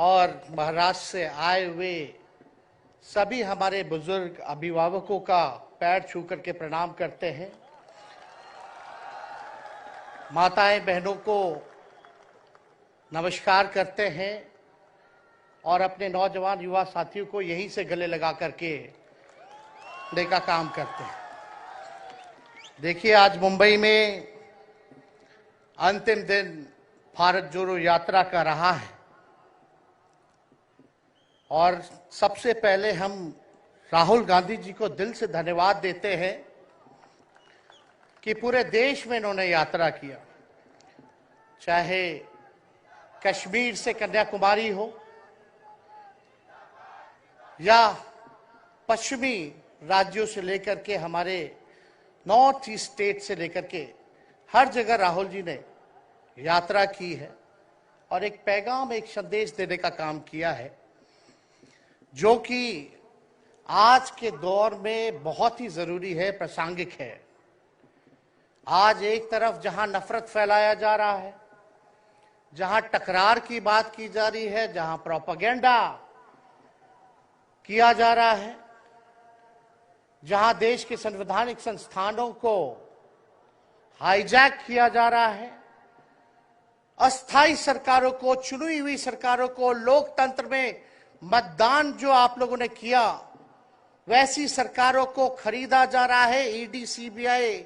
और महाराष्ट्र से आए हुए सभी हमारे बुजुर्ग अभिभावकों का पैर छू करके प्रणाम करते हैं। माताएं बहनों को नमस्कार करते हैं और अपने नौजवान युवा साथियों को यहीं से गले लगा करके का काम करते हैं। देखिए, आज मुंबई में अंतिम दिन भारत जोड़ो यात्रा का रहा है और सबसे पहले हम राहुल गांधी जी को दिल से धन्यवाद देते हैं कि पूरे देश में इन्होंने यात्रा किया, चाहे कश्मीर से कन्याकुमारी हो या पश्चिमी राज्यों से लेकर के हमारे नॉर्थ ईस्ट स्टेट से लेकर के हर जगह राहुल जी ने यात्रा की है और एक पैगाम, एक संदेश देने का काम किया है, जो कि आज के दौर में बहुत ही जरूरी है, प्रासंगिक है। आज एक तरफ जहां नफरत फैलाया जा रहा है, जहां टकरार की बात की जा रही है, जहां प्रोपेगेंडा किया जा रहा है, जहां देश के संवैधानिक संस्थानों को हाईजैक किया जा रहा है, अस्थाई सरकारों को, चुनी हुई सरकारों को, लोकतंत्र में मतदान जो आप लोगों ने किया वैसी सरकारों को खरीदा जा रहा है, ईडी सीबीआई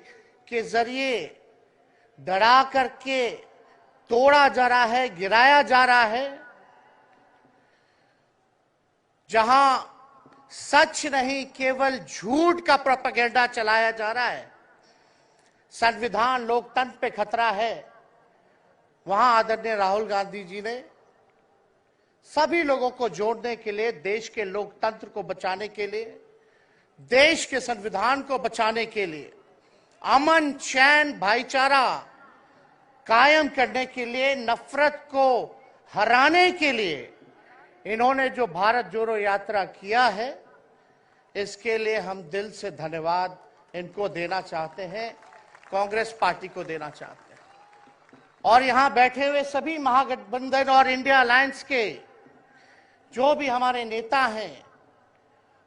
के जरिए डरा करके तोड़ा जा रहा है, गिराया जा रहा है। जहां सच नहीं, केवल झूठ का प्रोपेगेंडा चलाया जा रहा है, संविधान लोकतंत्र पे खतरा है, वहां आदरणीय राहुल गांधी जी ने सभी लोगों को जोड़ने के लिए, देश के लोकतंत्र को बचाने के लिए, देश के संविधान को बचाने के लिए, अमन चैन भाईचारा कायम करने के लिए, नफरत को हराने के लिए इन्होंने जो भारत जोड़ो यात्रा किया है, इसके लिए हम दिल से धन्यवाद इनको देना चाहते हैं, कांग्रेस पार्टी को देना चाहते हैं। और यहां बैठे हुए सभी महागठबंधन और इंडिया अलायंस के जो भी हमारे नेता हैं,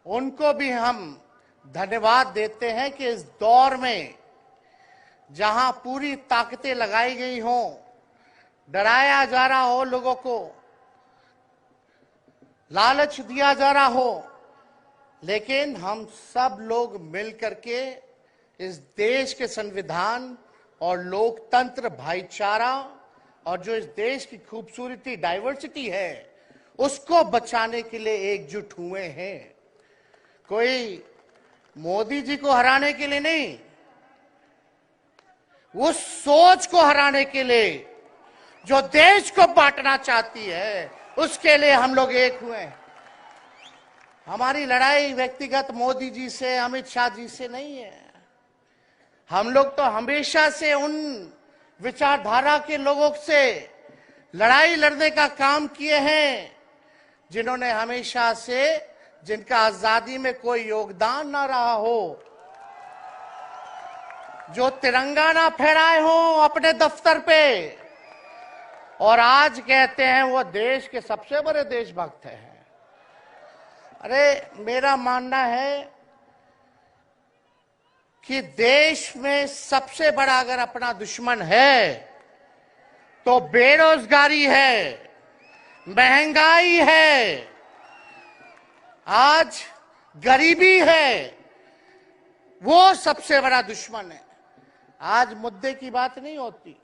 उनको भी हम धन्यवाद देते हैं कि इस दौर में जहां पूरी ताकतें लगाई गई हों, डराया जा रहा हो, लोगों को लालच दिया जा रहा हो, लेकिन हम सब लोग मिलकर के इस देश के संविधान और लोकतंत्र, भाईचारा और जो इस देश की खूबसूरती, डाइवर्सिटी है, उसको बचाने के लिए एकजुट हुए हैं। कोई मोदी जी को हराने के लिए नहीं, उस सोच को हराने के लिए जो देश को बांटना चाहती है, उसके लिए हम लोग एक हुए हैं। हमारी लड़ाई व्यक्तिगत मोदी जी से, अमित शाह जी से नहीं है। हम लोग तो हमेशा से उन विचारधारा के लोगों से लड़ाई लड़ने का काम किए हैं जिन्होंने हमेशा से, जिनका आजादी में कोई योगदान ना रहा हो, जो तिरंगा ना फहराए हो अपने दफ्तर पे, और आज कहते हैं वो देश के सबसे बड़े देशभक्त हैं। अरे, मेरा मानना है कि देश में सबसे बड़ा अगर अपना दुश्मन है तो बेरोजगारी है, महंगाई है, आज गरीबी है, वो सबसे बड़ा दुश्मन है। आज मुद्दे की बात नहीं होती।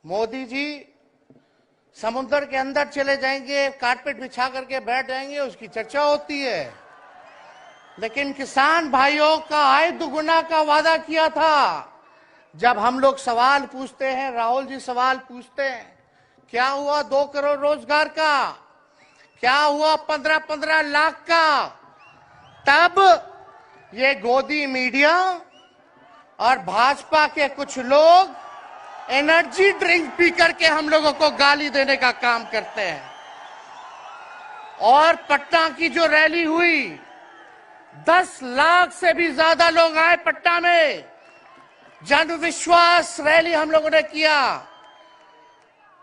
मोदी जी समुद्र के अंदर चले जाएंगे, कारपेट बिछा करके बैठ जाएंगे, उसकी चर्चा होती है, लेकिन किसान भाइयों का आय दुगुना का वादा किया था। जब हम लोग सवाल पूछते हैं, राहुल जी सवाल पूछते हैं, क्या हुआ 2 करोड़ रोजगार का, क्या हुआ 15-15 लाख का, तब ये गोदी मीडिया और भाजपा के कुछ लोग एनर्जी ड्रिंक पी करके हम लोगों को गाली देने का काम करते हैं। और पटना की जो रैली हुई, 10 लाख से भी ज्यादा लोग आए पटना में, जन विश्वास रैली हम लोगों ने किया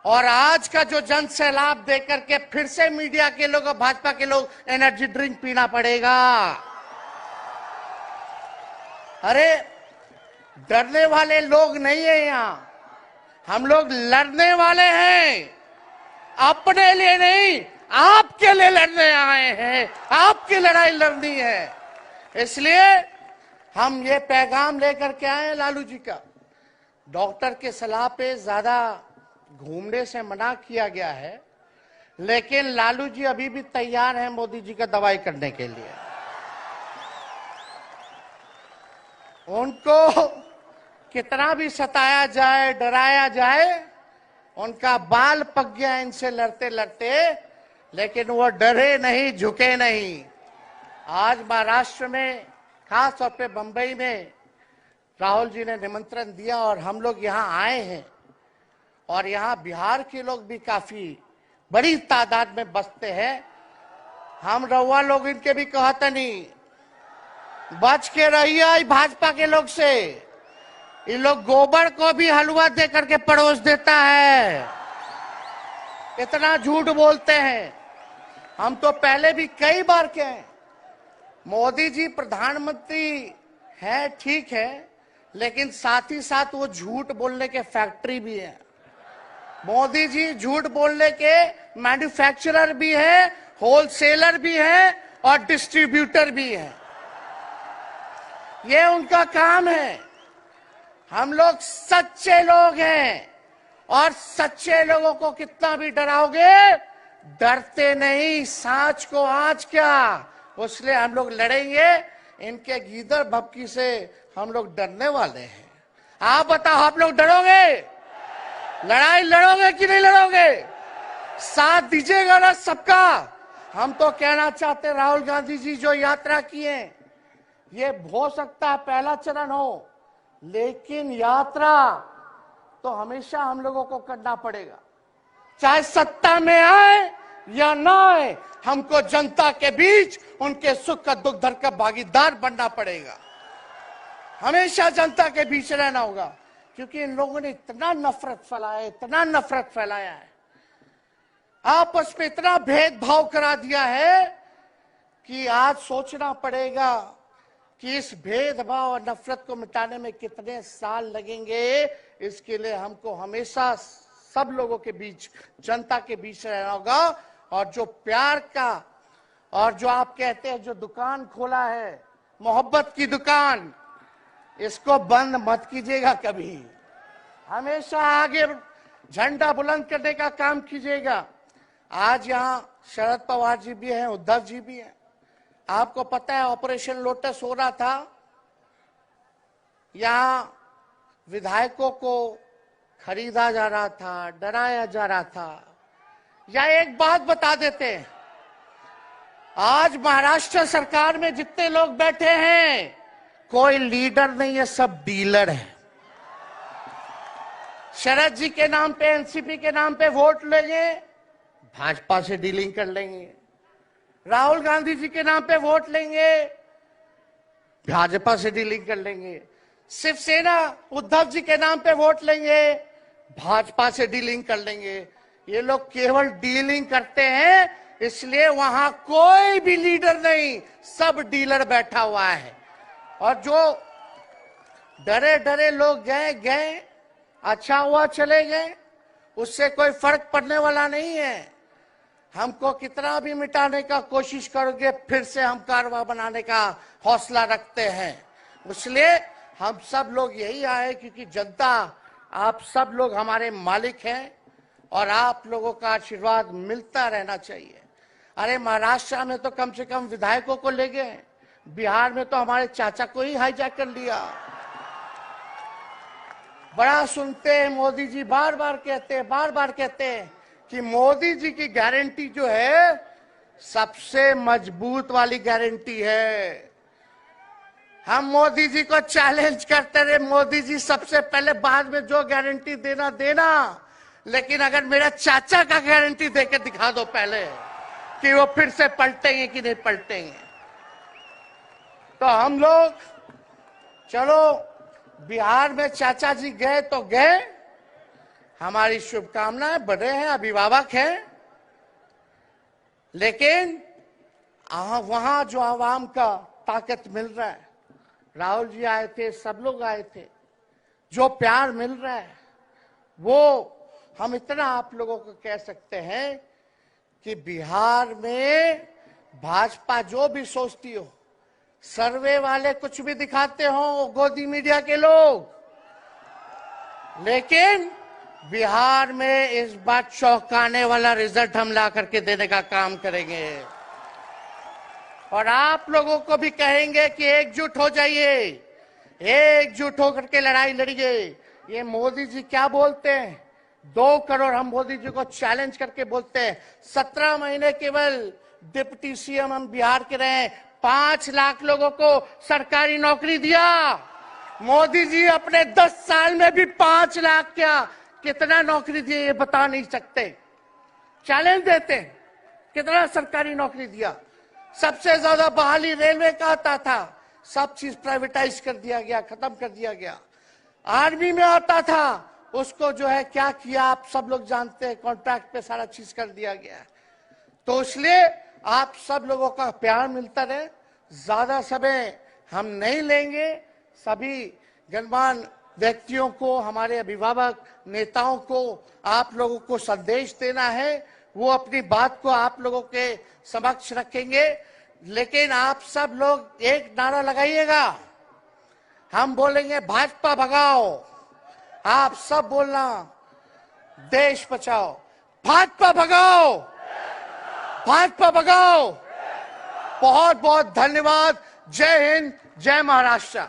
और आज का जो जन सैलाब देकर के फिर से मीडिया के लोग और भाजपा के लोग एनर्जी ड्रिंक पीना पड़ेगा। अरे डरने वाले लोग नहीं है यहां, हम लोग लड़ने वाले हैं, अपने लिए नहीं आपके लिए लड़ने आए हैं, आपकी लड़ाई लड़नी है। इसलिए हम ये पैगाम लेकर के आए हैं लालू जी का। डॉक्टर के सलाह पे ज्यादा घूमने से मना किया गया है, लेकिन लालू जी अभी भी तैयार हैं मोदी जी का दवाई करने के लिए। उनको कितना भी सताया जाए, डराया जाए, उनका बाल पक गया इनसे लड़ते लड़ते, लेकिन वो डरे नहीं, झुके नहीं। आज महाराष्ट्र में, खास तौर पे बंबई में राहुल जी ने निमंत्रण दिया और हम लोग यहाँ आए हैं। और यहाँ बिहार के लोग भी काफी बड़ी तादाद में बसते हैं। हम रउआ लोग इनके भी कहते नहीं, बच के रहिए भाजपा के लोग से। ये लोग गोबर को भी हलवा दे करके परोस देता है, इतना झूठ बोलते हैं। हम तो पहले भी कई बार कहे, मोदी जी प्रधानमंत्री है ठीक है, लेकिन साथ ही साथ वो झूठ बोलने के फैक्ट्री भी है। मोदी जी झूठ बोलने के मैन्युफैक्चरर भी है, होलसेलर भी है और डिस्ट्रीब्यूटर भी है। ये उनका काम है। हम लोग सच्चे लोग हैं और सच्चे लोगों को कितना भी डराओगे, डरते नहीं, सांच को आंच क्या। इसलिए हम लोग लड़ेंगे। इनके गीदड़ भपकी से हम लोग डरने वाले हैं। आप बताओ, आप लोग डरोगे? लड़ाई लड़ोगे कि नहीं लड़ोगे? साथ दीजिएगा ना सबका। हम तो कहना चाहते, राहुल गांधी जी जो यात्रा किए, ये हो सकता है पहला चरण हो, लेकिन यात्रा तो हमेशा हम लोगों को करना पड़ेगा। चाहे सत्ता में आए या ना आए, हमको जनता के बीच उनके सुख का दुख दर्द का भागीदार बनना पड़ेगा। हमेशा जनता के बीच रहना होगा, क्योंकि इन लोगों ने इतना नफरत फैलाया, इतना नफरत फैलाया है, आपस में इतना भेदभाव करा दिया है कि आज सोचना पड़ेगा कि इस भेदभाव और नफरत को मिटाने में कितने साल लगेंगे। इसके लिए हमको हमेशा सब लोगों के बीच, जनता के बीच रहना होगा। और जो प्यार का, और जो आप कहते हैं जो दुकान खोला है, मोहब्बत की दुकान, इसको बंद मत कीजिएगा कभी। हमेशा आगे झंडा बुलंद करने का काम कीजिएगा। आज यहाँ शरद पवार जी भी हैं, उद्धव जी भी हैं। आपको पता है ऑपरेशन लोटस हो रहा था, यहाँ विधायकों को खरीदा जा रहा था, डराया जा रहा था। या एक बात बता देते हैं, आज महाराष्ट्र सरकार में जितने लोग बैठे हैं, कोई लीडर नहीं है, सब डीलर है। शरद जी के नाम पे, एनसीपी के नाम पे वोट लेंगे, भाजपा से डीलिंग कर लेंगे। राहुल गांधी जी के नाम पे वोट लेंगे, भाजपा से डीलिंग कर लेंगे। शिवसेना उद्धव जी के नाम पे वोट लेंगे, भाजपा से डीलिंग कर लेंगे। ये लोग केवल डीलिंग करते हैं, इसलिए वहां कोई भी लीडर नहीं, सब डीलर बैठा हुआ है। और जो डरे डरे लोग गए, अच्छा हुआ चले गए, उससे कोई फर्क पड़ने वाला नहीं है। हमको कितना भी मिटाने का कोशिश करोगे, फिर से हम कारवा बनाने का हौसला रखते हैं। इसलिए हम सब लोग यही आए, क्योंकि जनता, आप सब लोग हमारे मालिक हैं और आप लोगों का आशीर्वाद मिलता रहना चाहिए। अरे महाराष्ट्र में तो कम से कम विधायकों को ले गए, बिहार में तो हमारे चाचा को ही हाईजैक कर लिया। बड़ा सुनते हैं, मोदी जी बार बार कहते हैं कि मोदी जी की गारंटी जो है सबसे मजबूत वाली गारंटी है। हम मोदी जी को चैलेंज करते रहे, मोदी जी सबसे पहले, बाद में जो गारंटी देना, लेकिन अगर मेरा चाचा का गारंटी देकर दिखा दो पहले कि वो फिर से पलटेंगे कि नहीं पलटेंगे। तो हम लोग, चलो बिहार में चाचा जी गए तो गए, हमारी शुभकामनाएं, बड़े हैं, अभिभावक हैं, लेकिन वहां जो आवाम का ताकत मिल रहा है, राहुल जी आए थे, सब लोग आए थे, जो प्यार मिल रहा है, वो हम इतना आप लोगों को कह सकते हैं कि बिहार में भाजपा जो भी सोचती हो, सर्वे वाले कुछ भी दिखाते हो, गोदी मीडिया के लोग, लेकिन बिहार में इस बार चौंकाने वाला रिजल्ट हम ला करके देने का काम करेंगे। और आप लोगों को भी कहेंगे कि एकजुट हो जाइए, एकजुट होकर के लड़ाई लड़िए। ये मोदी जी क्या बोलते हैं, 2 करोड़, हम मोदी जी को चैलेंज करके बोलते हैं, 17 महीने केवल डिप्टी सीएम हम बिहार के रहे, 5 लाख लोगों को सरकारी नौकरी दिया। मोदी जी अपने 10 साल में भी 5 लाख क्या कितना नौकरी दिए ये बता नहीं सकते। चैलेंज देते हैं, कितना सरकारी नौकरी दिया। सबसे ज्यादा बहाली रेलवे का आता था, सब चीज प्राइवेटाइज कर दिया गया, खत्म कर दिया गया। आर्मी में आता था, उसको जो है क्या किया आप सब लोग जानते हैं, कॉन्ट्रैक्ट पे सारा चीज कर दिया गया। तो इसलिए आप सब लोगों का प्यार मिलता रहे। ज्यादा समय हम नहीं लेंगे। सभी गणमान्य व्यक्तियों को, हमारे अभिभावक नेताओं को आप लोगों को संदेश देना है, वो अपनी बात को आप लोगों के समक्ष रखेंगे। लेकिन आप सब लोग एक नारा लगाइएगा, हम बोलेंगे भाजपा भगाओ, आप सब बोलना देश बचाओ, भाजपा भगाओ, भाजपा भगाओ। बहुत बहुत धन्यवाद। जय हिंद, जय महाराष्ट्र।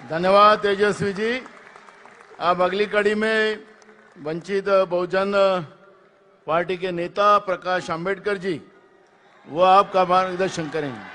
धन्यवाद तेजस्वी जी। अब अगली कड़ी में वंचित बहुजन पार्टी के नेता प्रकाश आंबेडकर जी, वो आपका मार्गदर्शन करेंगे।